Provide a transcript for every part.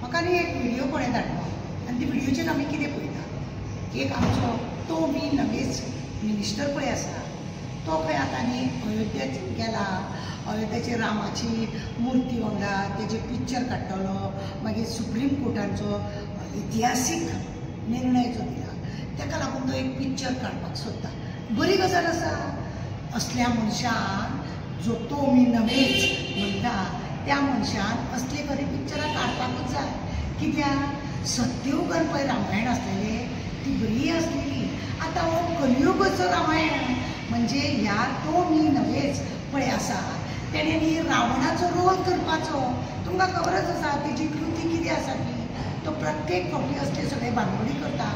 म्हाका न्ही एक व्हिडिओ कोणें धाडलो आनी त्या व्हिडिओचेर आमी कितें पळयता, एक आमचो तो मी नवेच मिनिस्टर पळय आसा तो खंय आतां न्ही अयोध्येक गेला, अयोध्येचेर रामाची मुर्ती वांगडा तेजे पिक्चर काडटलो, मागीर सुप्रीम कोर्टाचो इतिहासीक निर्णय जो दिला ताका लागून तो एक पिक्चर काडपाक सोदता. बरी गजाल आसा. असल्या मनशान जो तो मी नवेच म्हणटा त्या मनशान असले बरे पिक्चरां काडपाकूच जाय. कित्याक सत्ययुगान पळय रामायण आसलेले ती बरी आसलेली. आतां हो कलियुगाचो रामायण म्हणजे ह्या तो मी नवेच पळय आसा तेणे न्ही रावणाचो रोल करपाचो. तुमकां खबरच आसा तेजी कृती कितें आसा ती. तो प्रत्येक फावटी असले सगळे भानगडी करता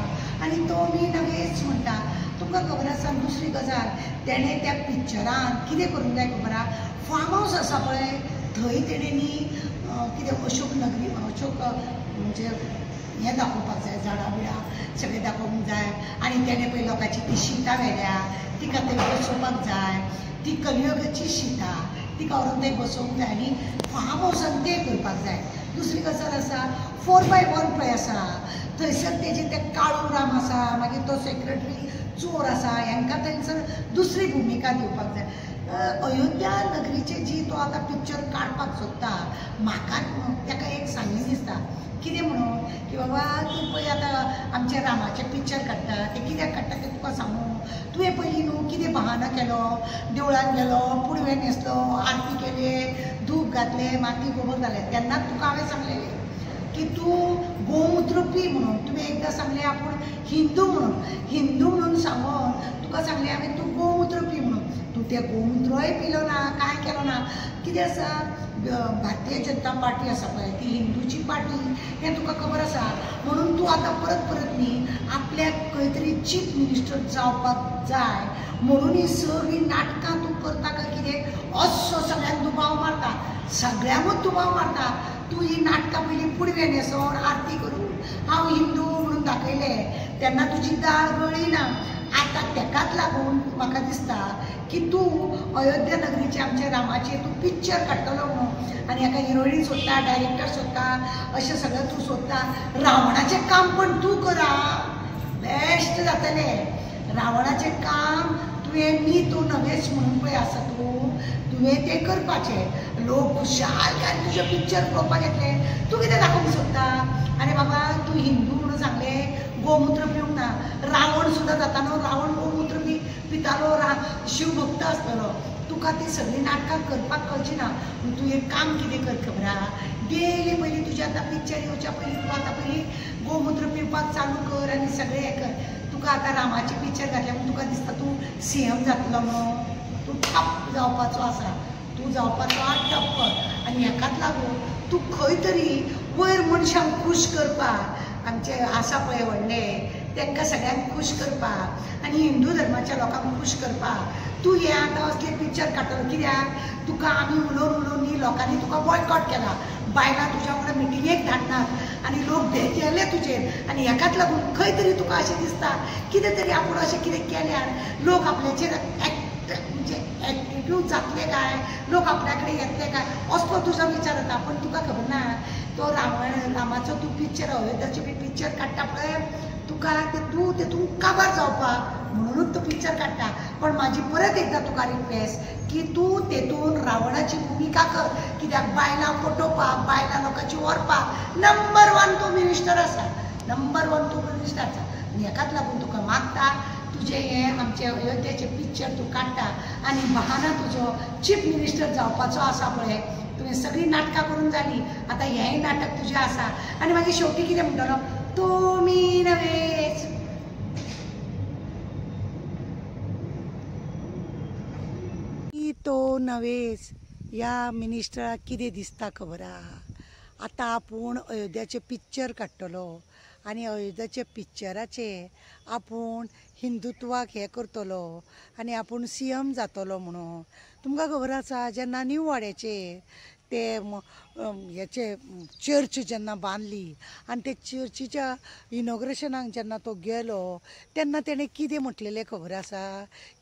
आनी तो मी नवेच म्हणटा. तुमकां खबर आसा दुसरी गजाल तेणें त्या पिक्चरान कितें करूंक जाय खबर आहा, फार्म हावस आसा पळय थंय तेणें न्ही कितें अशोक नगरी अशोक म्हणजे हें दाखोवपाक जाय, झाडां बिडां सगळें दाखोवंक जाय. आनी तेणें पळय लोकांची ती शितां व्हेल्या तिका थंय बसोवपाक जाय. ती कलियुगाची शितां तिका व्हरून थंय बसोवंक जाय आनी फार्म हावसान तें करपाक जाय. दुसरी गजाल आसा 4x1 पळय आसा थंयसर तेजे ते काळू राम आसा, मागीर तो सेक्रेटरी चोर आसा, हांकां थंयसर दुसरी भुमिका दिवपाक जाय. अयोध्या नगरीचे जी तो आतां पिक्चर काडपाक सोदता म्हाका ताका एक सांगलें दिसता कितें म्हणून की बाबा तूं पळय आतां आमचे रामाचे पिक्चर काडटा ते कित्याक काडटा तें तुका सांगू. तुवें पयलीं न्हू कितें बहाना केलो, देवळान गेलो, पुडवे न्हेसलो, आरती केले, धूप घातले, माती गोबर घालें, तेन्नाच तुका हांवें सांगलेलें की तूं गोमूत्र पी म्हणून. तुवें एकदां सांगलें आपूण हिंदू म्हणून सांगून तुका सांगलें हांवें तूं गोमूत्र पी म्हणून. तूं तें गोमूत्रय पिलो ना, कांय केलो ना. कितें आसा भारतीय जनता पार्टी आसा पळय ती हिंदूची पार्टी हें तुका खबर आसा. म्हणून तूं आतां परत परत न्ही आपल्याक खंय तरी चीफ मिनिस्टर जावपाक जाय म्हणून ही सगळीं नाटकां तूं करता काय कितें असो सगळ्यांक दुबाव मारता, सगळ्यांकूच दुबाव मारता. तूं ही नाटकां पयलीं पुडवे न्हेसोन आरती करून हांव हिंदू म्हणून दाखयलें तेन्ना तुजी दाळ गळ्ळी ना. आतां तेकाच लागून म्हाका दिसता की तूं अयोध्या नगरीचे आमच्या रामाचे तूं पिक्चर काडटलो म्हणून आनी हाका हिरोईन सोदता, डायरेक्टर सोदता, अशें सगळें तूं सोदता. रावणाचें काम पण तूं करा, बेस्ट जातलें. रावणाचें काम तुवें मी तूं नवेच म्हणून पळय आसा तुवें तें करपाचें. लोक खुशाल काय तुजें पिक्चर पळोवपाक येतले. तूं कितें दाखोवंक सोदता? आरे बाबा तूं हिंदू म्हणून सांगलें गोमूत्र पिवंक ना. रावण सुद्दां जाता न्हू, रावण गोमूत्र पितालो, शिवभक्त आसतलो. तुका ती सगळीं नाटकां करपाक कळची ना. तूं एक काम कितें कर खबर आहा, डेली पयलीं तुजें आतां पिक्चर येवच्या पयलीं तूं आतां पयलीं गोमूत्र पिवपाक चालू कर आनी सगळें हें कर. तुका आतां रामाचें पिक्चर घातलें म्हणून तुका दिसता तूं सीएम जातलो म्हणून. तूं ठप्प जावपाचो आसा, तूं जावपाचो आहा ठप्प. आनी हेकाच लागून तूं खंय तरी वयर मनशांक खूश करपाक आमचे आसा पळय व्हडले तांकां सगळ्यांक खूश करपाक आनी हिंदू धर्माच्या लोकांक खूश करपाक तूं हें आतां असलें पिक्चर काडटलो. कित्याक तुका आमी उलोवन न्ही लोकांनी तुका बॉयकॉट केला. बायलां तुज्या वांगडा मिटिंगेक धाडनात आनी लोक भेटेले तुजेर. आनी हेकाच लागून खंय तरी तुका अशें दिसता कितें तरी आपूण अशें कितें केल्यार लोक आपल्याचेर म्हणजे एक्टिट्यूड जातले काय, लोक आपल्या कडेन येतले काय असलो तुजो विचार जाता. पूण तुका खबर ना तो रामाचो तूं पिक्चर अयोध्याचो बी पिक्चर काडटा पळय तुका तूं तेतून काबार जावपाक म्हणूनच तो पिक्चर काडटा. पण म्हाजी परत एकदां तुका रिक्वेस्ट की तूं तेतून रावणाची भुमिका कर. कित्याक बायलां पटोवपाक, बायलां लोकांची व्हरपाक नंबर 1 तूं मिनिस्टर आसा, नंबर 1 तूं मिनिस्टर आसा. आनी हेकाच लागून तुका मागता तुजें हें आमचे अयोध्येचें पिक्चर तूं काडटा आनी बहाना तुजो चीफ मिनिस्टर जावपाचो आसा पळय. तुवें सगळीं नाटकां करून जालीं, आतां हेंय नाटक तुजें आसा. आनी मागीर शेवटी कितें म्हणटलो तो मी नवेच. तो नवेच ह्या मिनिस्टराक कितें दिसता खबर आहा. आतां आपूण अयोध्याचें पिक्चर काडटलो आनी अयोध्याच्या पिक्चराचे आपूण हिंदुत्वाक हें करतलो आनी आपूण सीएम जातलो म्हणून. तुमकां खबर आसा जेन्ना न्यू वाड्याचेर ते हेचे चर्च जेन्ना बांदली आनी ते चर्चीच्या इनॉग्रेशनाक जेन्ना तो गेलो तेन्ना तेणें कितें म्हटलेलें खबर आसा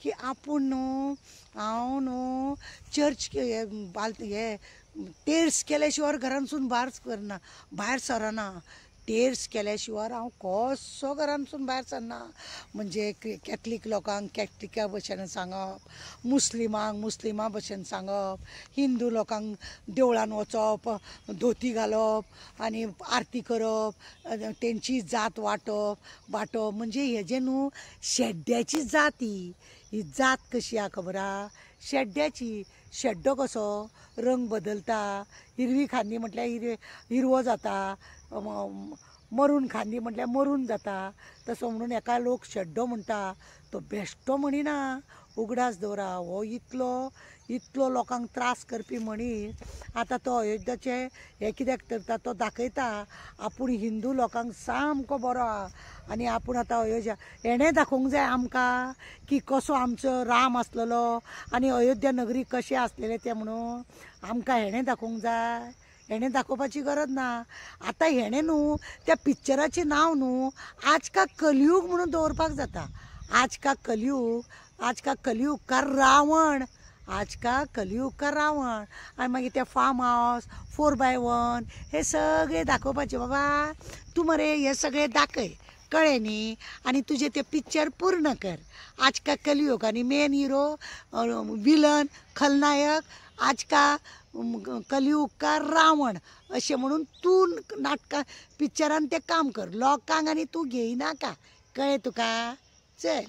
की आपूण न्हू हांव न्हू चर्च हे टेर्स केल्या शिवाय घरांसून भायर सरना. टेर्स केल्या शिवाय हांव कसो घरांसून भायर सरना. म्हणजे कॅथलीक लोकांक कॅथलिका भशेन सांगप, मुस्लिमांक मुस्लिमा भशेन सांगप, हिंदू लोकांक देवळान वचप, धोती घालप आनी आरती करप, तेंची जात वाटप. म्हणजे हेजे न्हू शेड्ड्याची जात ही जात कशी आहा खबर आहा? शेड्ड्याची. शेड्डो कसो रंग बदलता. हिरवी खांदी म्हटल्यार हिरवो जाता, मरून खांदी म्हटल्यार मरून जाता. तसो म्हणून हेका लोक शेड्डो म्हणटा. तो बेश्टो म्हणिना, उगडास दवरा. हो इतलो लोकांक त्रास करपी मनीस आतां तो अयोध्याचे हे कित्याक करता तो दाखयता आपूण हिंदू लोकांक सामको बरो आहा आनी आपूण आतां अयोध्या हेणें दाखोवंक जाय आमकां की कसो आमचो राम आसलेलो आनी अयोध्या नगरी कशें आसलेलें तें म्हणून आमकां हेणें दाखोवंक जाय. हेणें दाखोवपाची गरज ना. आतां हेणें न्हू त्या पिक्चराचें नांव न्हू आज का कलियूग म्हणून दवरपाक जाता. आज का कलियूग का रावण. आज का कलियूग का रावण. आनी मागीर ते फार्म हावस 4x1 हे सगळे दाखोवपाचे. बाबा तूं मरे हे सगळे दाखय, कळ्ळें न्ही. आनी तुजें तें पिक्चर पूर्ण कर. आज का कलियूग आनी मेन हिरो विलन खलनायक आज का कलियूग का रावण अशें म्हणून तूं नाटकां पिक्चरान तें काम कर. लोकांक आनी तूं घेयनाका, कळ्ळें तुका. चल.